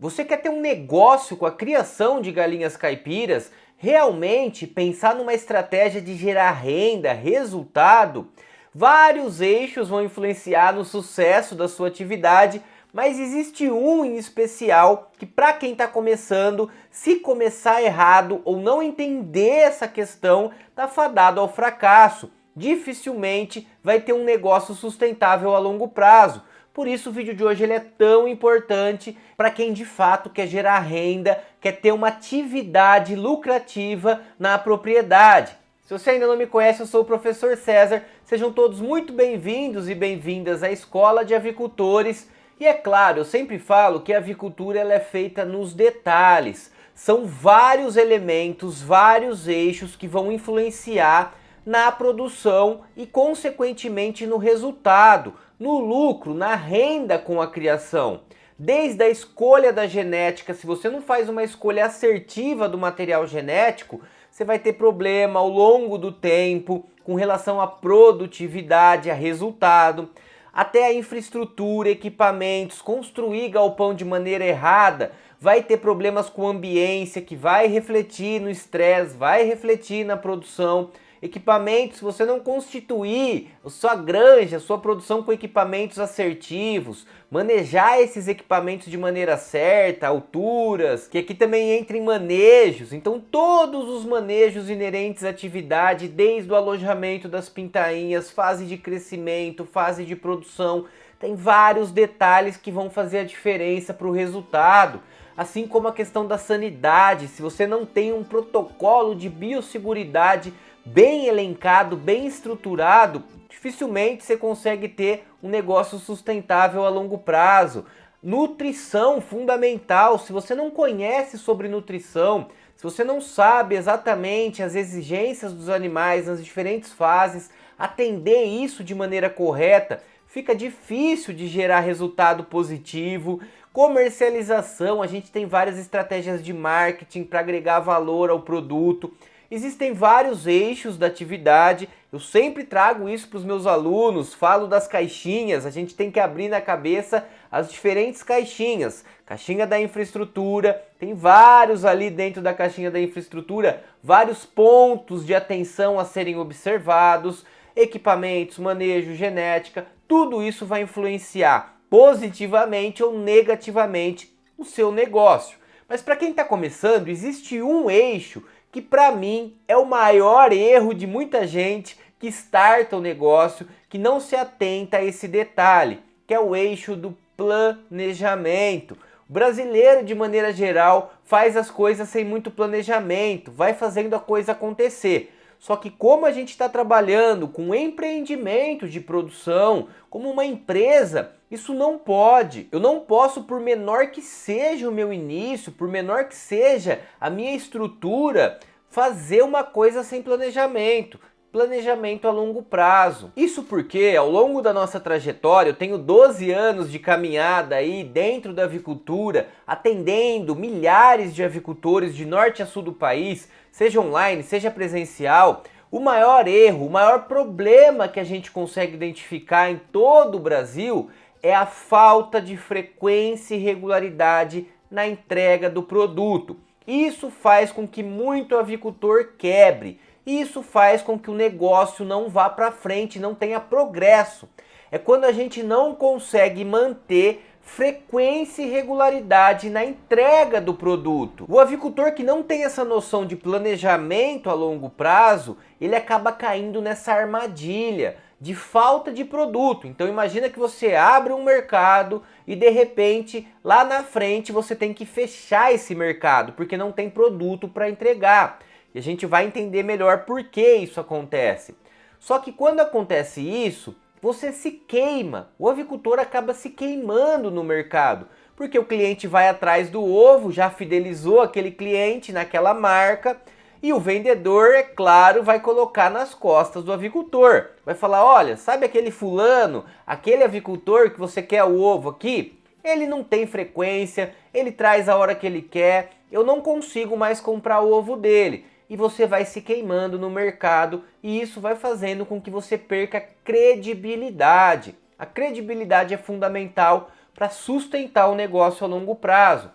Você quer ter um negócio com a criação de galinhas caipiras? Realmente pensar numa estratégia de gerar renda, resultado? Vários eixos vão influenciar no sucesso da sua atividade, mas existe um em especial que, para quem está começando, se começar errado ou não entender essa questão, está fadado ao fracasso. Dificilmente vai ter um negócio sustentável a longo prazo. Por isso o vídeo de hoje ele é tão importante para quem de fato quer gerar renda, quer ter uma atividade lucrativa na propriedade. Se você ainda não me conhece, eu sou o professor César. Sejam todos muito bem-vindos e bem-vindas à Escola de Avicultores. E é claro, eu sempre falo que a avicultura ela é feita nos detalhes. São vários elementos, vários eixos que vão influenciar na produção e, consequentemente, no resultado, no lucro, na renda com a criação. Desde a escolha da genética, se você não faz uma escolha assertiva do material genético, você vai ter problema ao longo do tempo com relação à produtividade, a resultado, até a infraestrutura, equipamentos, construir galpão de maneira errada, vai ter problemas com ambiência que vai refletir no estresse, vai refletir na produção. Equipamentos, se você não constituir a sua granja, a sua produção com equipamentos assertivos, manejar esses equipamentos de maneira certa, alturas, que aqui também entra em manejos, então todos os manejos inerentes à atividade, desde o alojamento das pintainhas, fase de crescimento, fase de produção, tem vários detalhes que vão fazer a diferença para o resultado. Assim como a questão da sanidade, se você não tem um protocolo de biosseguridade bem elencado, bem estruturado, dificilmente você consegue ter um negócio sustentável a longo prazo. Nutrição fundamental, se você não conhece sobre nutrição, se você não sabe exatamente as exigências dos animais nas diferentes fases, atender isso de maneira correta, fica difícil de gerar resultado positivo. Comercialização, a gente tem várias estratégias de marketing para agregar valor ao produto. Existem vários eixos da atividade, eu sempre trago isso para os meus alunos, falo das caixinhas, a gente tem que abrir na cabeça as diferentes caixinhas. Caixinha da infraestrutura, tem vários ali dentro da caixinha da infraestrutura, vários pontos de atenção a serem observados, equipamentos, manejo, genética, tudo isso vai influenciar positivamente ou negativamente o seu negócio. Mas para quem está começando, existe um eixo que para mim é o maior erro de muita gente que starta o negócio, que não se atenta a esse detalhe, que é o eixo do planejamento. O brasileiro, de maneira geral, faz as coisas sem muito planejamento, vai fazendo a coisa acontecer. Só que como a gente está trabalhando com empreendimento de produção, como uma empresa, isso não pode. Eu não posso, por menor que seja o meu início, por menor que seja a minha estrutura, fazer uma coisa sem planejamento. Planejamento a longo prazo. Isso porque ao longo da nossa trajetória eu tenho 12 anos de caminhada aí dentro da avicultura, atendendo milhares de avicultores de norte a sul do país, seja online, seja presencial. O maior erro, o maior problema que a gente consegue identificar em todo o Brasil é a falta de frequência e regularidade na entrega do produto. Isso faz com que muito avicultor quebre. Isso faz com que o negócio não vá para frente, não tenha progresso. É quando a gente não consegue manter frequência e regularidade na entrega do produto. O avicultor que não tem essa noção de planejamento a longo prazo, ele acaba caindo nessa armadilha de falta de produto. Então imagina que você abre um mercado e de repente lá na frente você tem que fechar esse mercado porque não tem produto para entregar. E a gente vai entender melhor por que isso acontece. Só que quando acontece isso, você se queima. O avicultor acaba se queimando no mercado, porque o cliente vai atrás do ovo, já fidelizou aquele cliente naquela marca, e o vendedor, é claro, vai colocar nas costas do avicultor. Vai falar, olha, sabe aquele fulano, aquele avicultor que você quer o ovo aqui? Ele não tem frequência, ele traz a hora que ele quer, eu não consigo mais comprar o ovo dele. E você vai se queimando no mercado e isso vai fazendo com que você perca credibilidade. A credibilidade é fundamental para sustentar o negócio a longo prazo.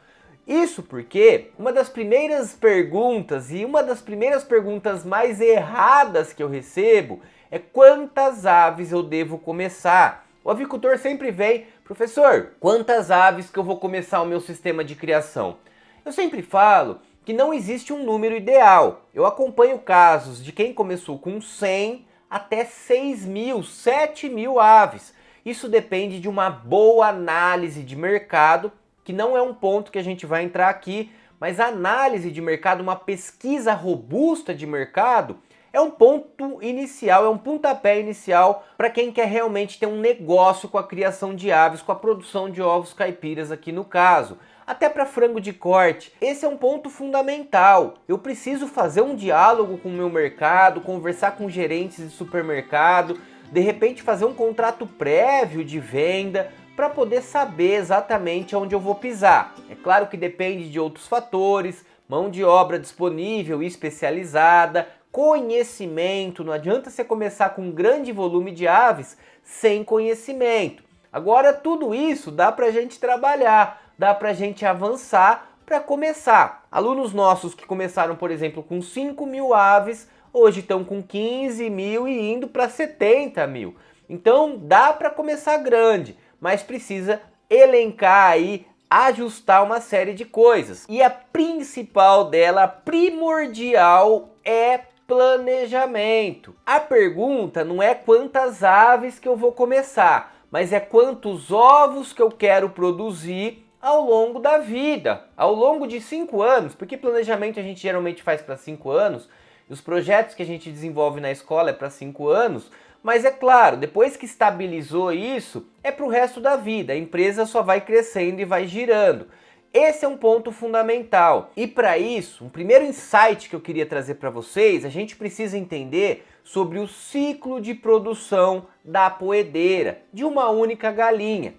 Isso porque uma das primeiras perguntas e uma das primeiras perguntas mais erradas que eu recebo é quantas aves eu devo começar. O avicultor sempre vem, professor, quantas aves que eu vou começar o meu sistema de criação? Eu sempre falo que não existe um número ideal. Eu acompanho casos de quem começou com 100 até 6.000, 7.000 aves. Isso depende de uma boa análise de mercado, que não é um ponto que a gente vai entrar aqui, mas a análise de mercado, uma pesquisa robusta de mercado, é um ponto inicial, é um pontapé inicial para quem quer realmente ter um negócio com a criação de aves, com a produção de ovos caipiras aqui no caso. Até para frango de corte, esse é um ponto fundamental. Eu preciso fazer um diálogo com o meu mercado, conversar com gerentes de supermercado, de repente fazer um contrato prévio de venda para poder saber exatamente onde eu vou pisar. É claro que depende de outros fatores, mão de obra disponível e especializada, conhecimento. Não adianta você começar com um grande volume de aves sem conhecimento. Agora tudo isso dá para a gente trabalhar, dá para a gente avançar para começar. Alunos nossos que começaram, por exemplo, com 5.000 aves, hoje estão com 15.000 e indo para 70.000. Então dá para começar grande, mas precisa elencar aí, ajustar uma série de coisas. E a principal dela, a primordial, é planejamento. A pergunta não é quantas aves que eu vou começar, mas é quantos ovos que eu quero produzir ao longo da vida, ao longo de 5 anos, porque planejamento a gente geralmente faz para 5 anos, e os projetos que a gente desenvolve na escola é para 5 anos, mas é claro, depois que estabilizou isso, é para o resto da vida, a empresa só vai crescendo e vai girando. Esse é um ponto fundamental. E para isso, um primeiro insight que eu queria trazer para vocês, a gente precisa entender sobre o ciclo de produção da poedeira, de uma única galinha.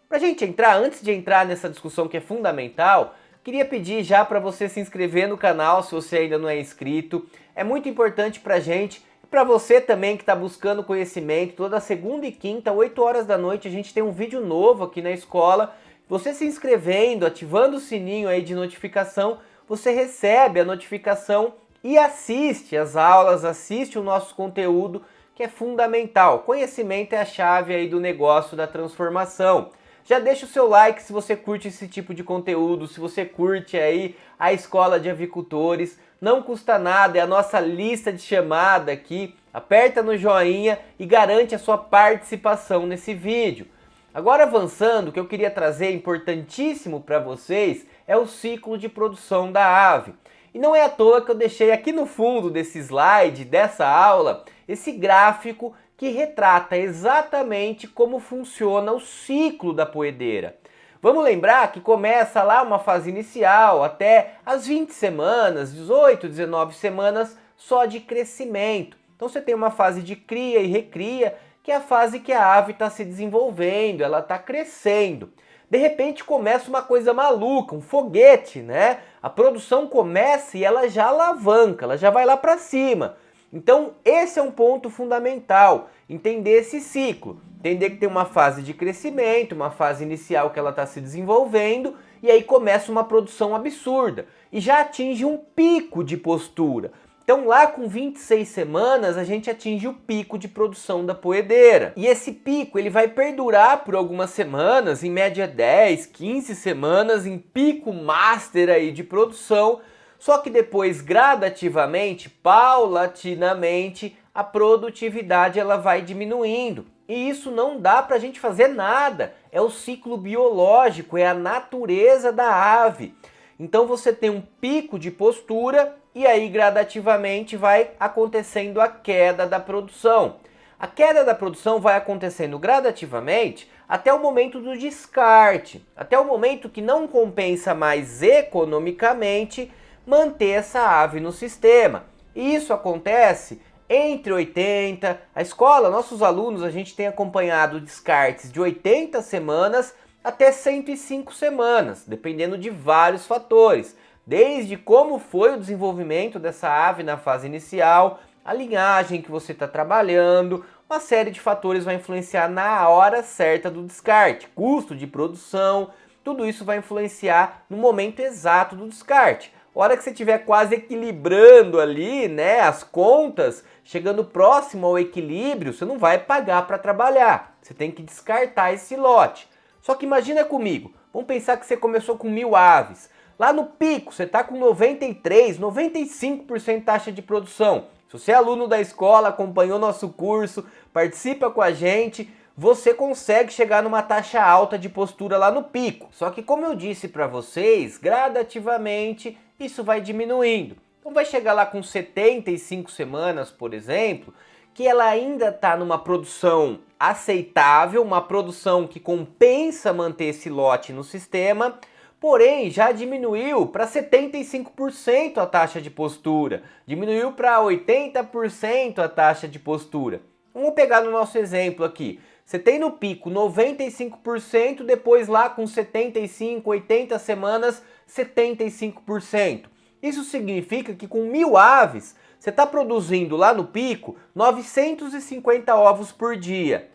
Para a gente entrar, antes de entrar nessa discussão que é fundamental, queria pedir já para você se inscrever no canal se você ainda não é inscrito. É muito importante para a gente e para você também que está buscando conhecimento. Toda segunda e quinta, 8 horas da noite, a gente tem um vídeo novo aqui na escola. Você se inscrevendo, ativando o sininho aí de notificação, você recebe a notificação e assiste as aulas, assiste o nosso conteúdo, que é fundamental. Conhecimento é a chave aí do negócio da transformação. Já deixa o seu like se você curte esse tipo de conteúdo, se você curte aí a Escola de Avicultores. Não custa nada, é a nossa lista de chamada aqui. Aperta no joinha e garante a sua participação nesse vídeo. Agora avançando, o que eu queria trazer importantíssimo para vocês é o ciclo de produção da ave. E não é à toa que eu deixei aqui no fundo desse slide, dessa aula, esse gráfico que retrata exatamente como funciona o ciclo da poedeira. Vamos lembrar que começa lá uma fase inicial, até as 20 semanas, 18, 19 semanas só de crescimento. Então você tem uma fase de cria e recria, que é a fase que a ave está se desenvolvendo, ela está crescendo. De repente começa uma coisa maluca, um foguete, né? A produção começa e ela já alavanca, ela já vai lá para cima. Então esse é um ponto fundamental, entender esse ciclo, entender que tem uma fase de crescimento, uma fase inicial que ela está se desenvolvendo e aí começa uma produção absurda e já atinge um pico de postura. Então lá com 26 semanas a gente atinge o pico de produção da poedeira. E esse pico ele vai perdurar por algumas semanas, em média 10, 15 semanas em pico master aí de produção. Só que depois gradativamente, paulatinamente, a produtividade ela vai diminuindo. E isso não dá para a gente fazer nada. É o ciclo biológico, é a natureza da ave. Então você tem um pico de postura e aí gradativamente vai acontecendo a queda da produção. A queda da produção vai acontecendo gradativamente até o momento do descarte, até o momento que não compensa mais economicamente manter essa ave no sistema. E isso acontece entre 80, a escola, nossos alunos, a gente tem acompanhado descartes de 80 semanas até 105 semanas, dependendo de vários fatores, desde como foi o desenvolvimento dessa ave na fase inicial, a linhagem que você está trabalhando, uma série de fatores vai influenciar na hora certa do descarte, custo de produção, tudo isso vai influenciar no momento exato do descarte. A hora que você estiver quase equilibrando ali, né, as contas, chegando próximo ao equilíbrio, você não vai pagar para trabalhar. Você tem que descartar esse lote. Só que imagina comigo, vamos pensar que você começou com 1.000 aves. Lá no pico, você está com 93, 95% taxa de produção. Se você é aluno da escola, acompanhou nosso curso, participa com a gente, você consegue chegar numa taxa alta de postura lá no pico. Só que como eu disse para vocês, gradativamente isso vai diminuindo. Então vai chegar lá com 75 semanas, por exemplo, que ela ainda está numa produção aceitável, uma produção que compensa manter esse lote no sistema, porém já diminuiu para 75% a taxa de postura, diminuiu para 80% a taxa de postura. Vamos pegar no nosso exemplo aqui. Você tem no pico 95%, depois lá com 75, 80 semanas, 75%. Isso significa que com 1.000 aves, você está produzindo lá no pico 950 ovos por dia.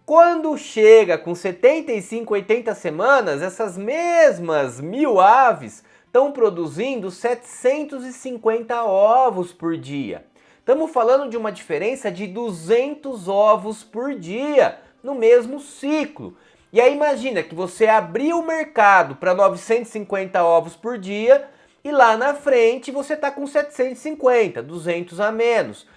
Quando chega com 75, 80 semanas, essas mesmas 1.000 aves estão produzindo 750 ovos por dia. Estamos falando de uma diferença de 200 ovos por dia no mesmo ciclo. E aí imagina que você abriu o mercado para 950 ovos por dia e lá na frente você está com 750, 200 a menos.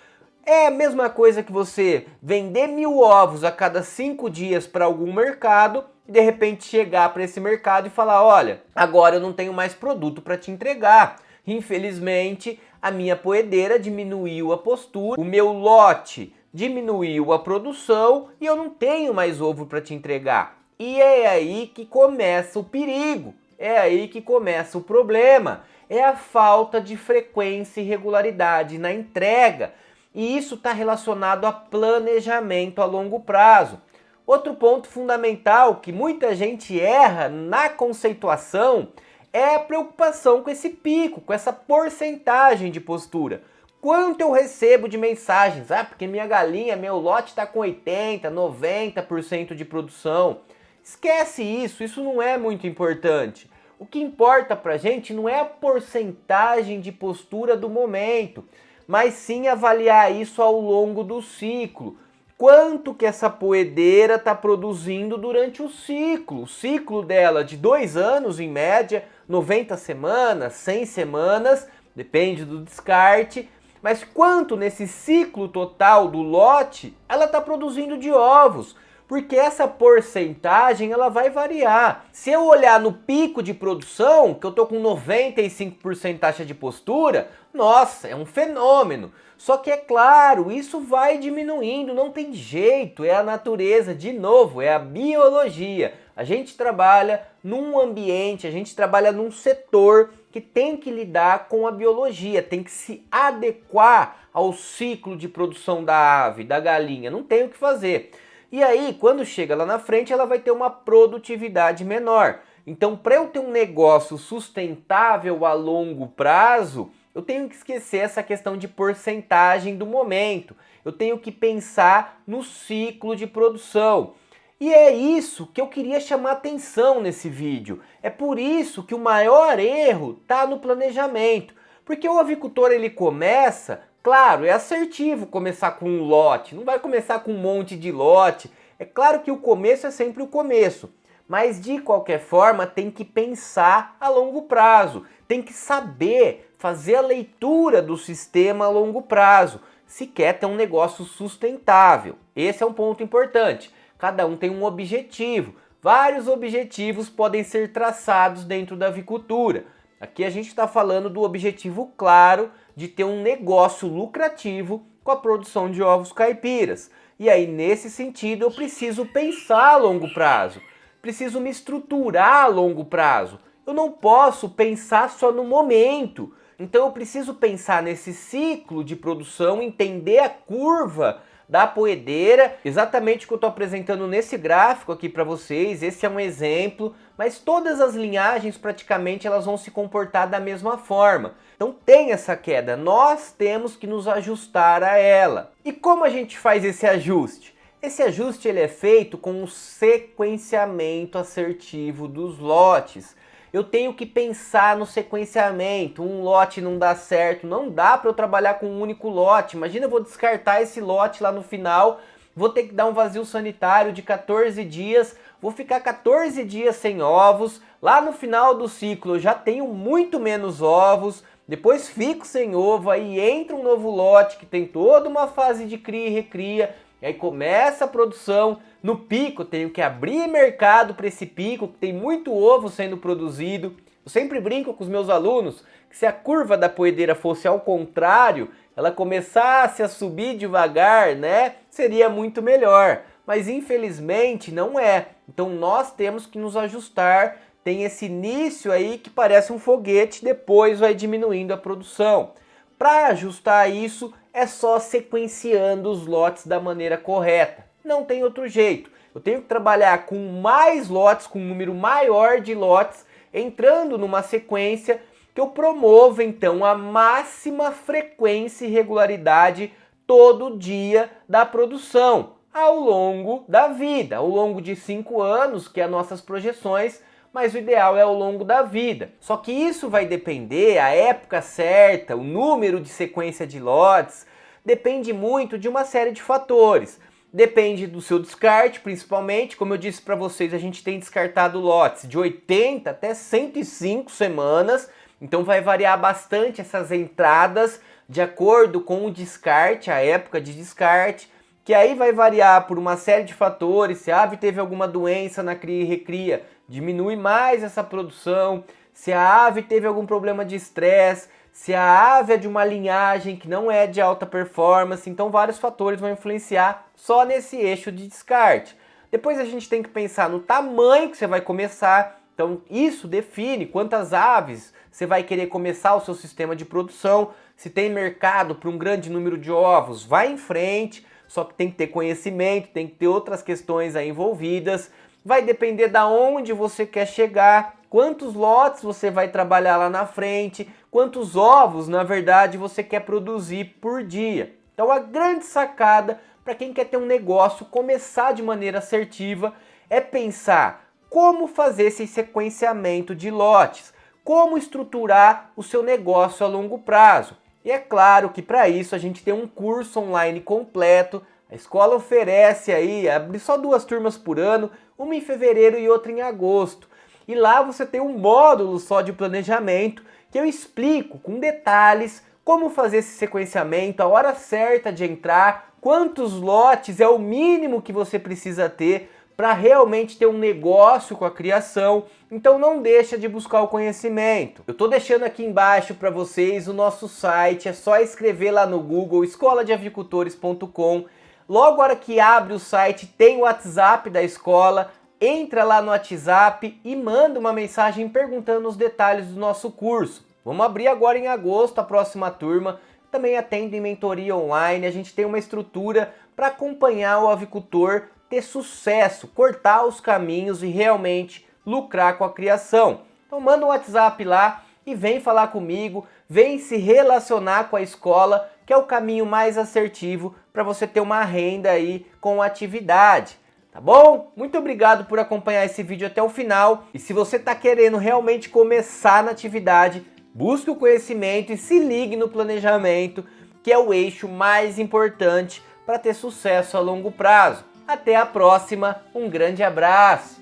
É a mesma coisa que você vender 1.000 ovos a cada 5 dias para algum mercado e de repente chegar para esse mercado e falar, olha, agora eu não tenho mais produto para te entregar. Infelizmente, a minha poedeira diminuiu a postura, o meu lote diminuiu a produção e eu não tenho mais ovo para te entregar. E é aí que começa o perigo, é aí que começa o problema. É a falta de frequência e regularidade na entrega. E isso está relacionado a planejamento a longo prazo. Outro ponto fundamental que muita gente erra na conceituação é a preocupação com esse pico, com essa porcentagem de postura. Quanto eu recebo de mensagens? Ah, porque minha galinha, meu lote está com 80%, 90% de produção. Esquece isso, isso não é muito importante. O que importa pra gente não é a porcentagem de postura do momento, mas sim avaliar isso ao longo do ciclo. Quanto que essa poedeira está produzindo durante o ciclo dela de 2 anos em média, 90 semanas, 100 semanas, depende do descarte, mas quanto nesse ciclo total do lote ela está produzindo de ovos. Porque essa porcentagem ela vai variar. Se eu olhar no pico de produção, que eu estou com 95% taxa de postura, nossa, é um fenômeno. Só que é claro, isso vai diminuindo, não tem jeito, é a natureza, de novo, é a biologia. A gente trabalha num ambiente, a gente trabalha num setor que tem que lidar com a biologia, tem que se adequar ao ciclo de produção da ave, da galinha, não tem o que fazer. E aí, quando chega lá na frente, ela vai ter uma produtividade menor. Então, para eu ter um negócio sustentável a longo prazo, eu tenho que esquecer essa questão de porcentagem do momento. Eu tenho que pensar no ciclo de produção. E é isso que eu queria chamar atenção nesse vídeo. É por isso que o maior erro está no planejamento. Porque o avicultor ele começa... Claro, é assertivo começar com um lote, não vai começar com um monte de lote. É claro que o começo é sempre o começo, mas de qualquer forma tem que pensar a longo prazo, tem que saber fazer a leitura do sistema a longo prazo, se quer ter um negócio sustentável. Esse é um ponto importante. Cada um tem um objetivo, vários objetivos podem ser traçados dentro da avicultura. Aqui a gente está falando do objetivo claro de ter um negócio lucrativo com a produção de ovos caipiras. E aí, nesse sentido, eu preciso pensar a longo prazo, preciso me estruturar a longo prazo. Eu não posso pensar só no momento. Então, eu preciso pensar nesse ciclo de produção, entender a curva da poedeira, exatamente o que eu estou apresentando nesse gráfico aqui para vocês. Esse é um exemplo, mas todas as linhagens praticamente elas vão se comportar da mesma forma. Então tem essa queda, nós temos que nos ajustar a ela. E como a gente faz esse ajuste? Esse ajuste ele é feito com o sequenciamento assertivo dos lotes. Eu tenho que pensar no sequenciamento. Um lote não dá certo, não dá para eu trabalhar com um único lote. Imagina, eu vou descartar esse lote lá no final, vou ter que dar um vazio sanitário de 14 dias, vou ficar 14 dias sem ovos. Lá no final do ciclo eu já tenho muito menos ovos, depois fico sem ovo, aí entra um novo lote que tem toda uma fase de cria e recria, e aí começa a produção. No pico, tenho que abrir mercado para esse pico, que tem muito ovo sendo produzido. Eu sempre brinco com os meus alunos que se a curva da poedeira fosse ao contrário, ela começasse a subir devagar, né? Seria muito melhor. Mas infelizmente não é. Então nós temos que nos ajustar. Tem esse início aí que parece um foguete, depois vai diminuindo a produção. Para ajustar isso, é só sequenciando os lotes da maneira correta. Não tem outro jeito. Eu tenho que trabalhar com mais lotes, com um número maior de lotes, entrando numa sequência que eu promovo então a máxima frequência e regularidade todo dia da produção, ao longo da vida, ao longo de 5 anos, que é as nossas projeções, mas o ideal é ao longo da vida. Só que isso vai depender, a época certa, o número de sequência de lotes, depende muito de uma série de fatores. Depende do seu descarte, principalmente. Como eu disse para vocês, a gente tem descartado lotes de 80 até 105 semanas, então vai variar bastante essas entradas de acordo com o descarte, a época de descarte, que aí vai variar por uma série de fatores. Se a ave teve alguma doença na cria e recria, diminui mais essa produção. Se a ave teve algum problema de estresse, se a ave é de uma linhagem que não é de alta performance, então vários fatores vão influenciar só nesse eixo de descarte. Depois a gente tem que pensar no tamanho que você vai começar, então isso define quantas aves você vai querer começar o seu sistema de produção. Se tem mercado para um grande número de ovos, vai em frente, só que tem que ter conhecimento, tem que ter outras questões aí envolvidas. Vai depender da onde você quer chegar, quantos lotes você vai trabalhar lá na frente, quantos ovos, na verdade, você quer produzir por dia. Então a grande sacada para quem quer ter um negócio, começar de maneira assertiva, é pensar como fazer esse sequenciamento de lotes, como estruturar o seu negócio a longo prazo. E é claro que para isso a gente tem um curso online completo. A escola oferece aí, abre só 2 turmas por ano, uma em fevereiro e outra em agosto. E lá você tem um módulo só de planejamento que eu explico com detalhes como fazer esse sequenciamento, a hora certa de entrar, quantos lotes é o mínimo que você precisa ter para realmente ter um negócio com a criação. Então não deixa de buscar o conhecimento. Eu estou deixando aqui embaixo para vocês o nosso site, é só escrever lá no Google, escoladeavicultores.com. Logo a hora que abre o site tem o WhatsApp da escola, entra lá no WhatsApp e manda uma mensagem perguntando os detalhes do nosso curso. Vamos abrir agora em agosto a próxima turma, também atende em mentoria online, a gente tem uma estrutura para acompanhar o avicultor ter sucesso, cortar os caminhos e realmente lucrar com a criação. Então manda um WhatsApp lá e vem falar comigo, vem se relacionar com a escola, que é o caminho mais assertivo para você ter uma renda aí com a atividade. Tá bom? Muito obrigado por acompanhar esse vídeo até o final. E se você está querendo realmente começar na atividade, busque o conhecimento e se ligue no planejamento, que é o eixo mais importante para ter sucesso a longo prazo. Até a próxima, um grande abraço!